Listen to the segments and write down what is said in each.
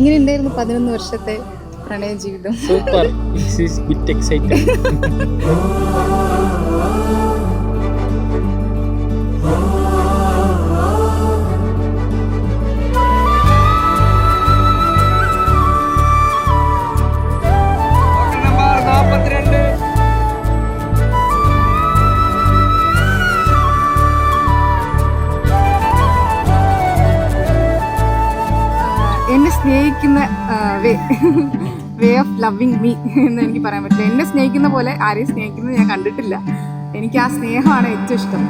എങ്ങനെ ഉണ്ടായിരുന്നു 11 വർഷത്തെ പ്രണയ ജീവിതം? Super. This is bit exciting. എന്നെ സ്നേഹിക്കുന്ന വേ ഓഫ് ലവിങ് മീ എന്ന് എനിക്ക് പറയാൻ പറ്റില്ല. എന്നെ സ്നേഹിക്കുന്ന പോലെ ആരെയും സ്നേഹിക്കുന്നത് ഞാൻ കണ്ടിട്ടില്ല. എനിക്ക് ആ സ്നേഹമാണ് ഏറ്റവും ഇഷ്ടം.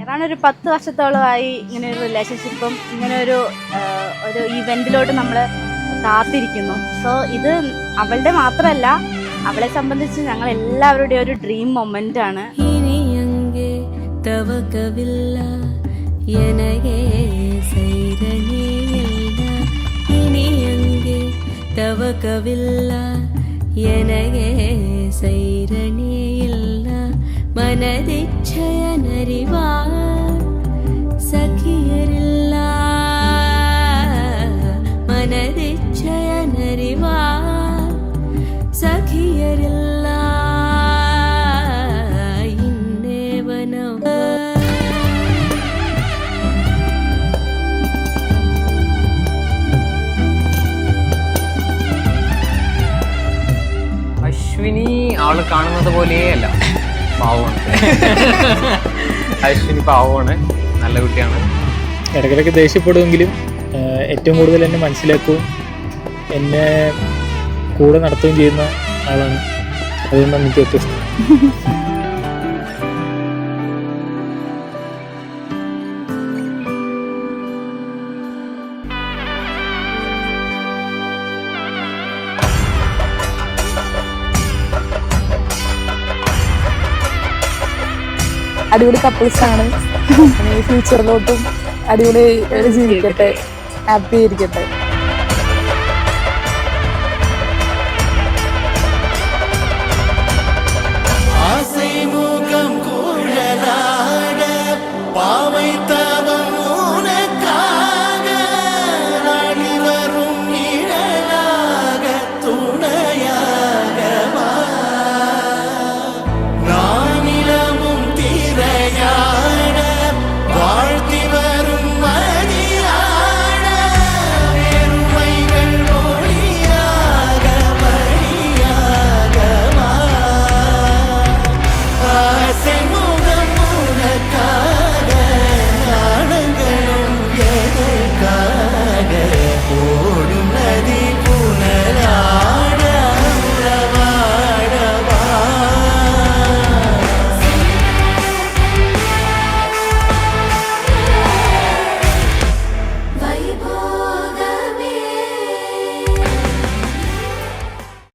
ഏതാണ്ടൊരു 10 വർഷത്തോളമായി ഇങ്ങനെ ഒരു റിലേഷൻഷിപ്പും ഇങ്ങനെ ഒരു ഇവന്റിലോട്ട് നമ്മൾ കാത്തിരിക്കുന്നു. സോ ഇത് അവളുടെ മാത്രമല്ല, അവളെ സംബന്ധിച്ച് ഞങ്ങൾ എല്ലാവരുടെയും ഒരു ഡ്രീം മൊമെന്റ് ആണ്. മനദിച്ഛയനരിവാ സഖിയരില്ല മനദിച്ഛയനരിവാ സഖിയരില്ല ഇന്നേവനോ. അശ്വിനി ആള് കാണുന്നത് പോലെയല്ല, പാവമാണ്. അശ്വിനി പാവമാണ്, നല്ല കുട്ടിയാണ്. ഇടയ്ക്കിടയ്ക്ക് ദേഷ്യപ്പെടുമെങ്കിലും ഏറ്റവും കൂടുതൽ എന്നെ മനസ്സിലാക്കുകയും എന്നെ കൂടെ നടത്തുകയും ചെയ്യുന്ന ആളാണ്. അതുകൊണ്ടാണ് എനിക്ക് ഏറ്റവും ഇഷ്ടം. അടിപൊളി കപ്പിൾസ് ആണ്. ഫ്യൂച്ചറിലോട്ടും അടിപൊളി ജീവിക്കട്ടെ, ഹാപ്പി ആയിരിക്കട്ടെ.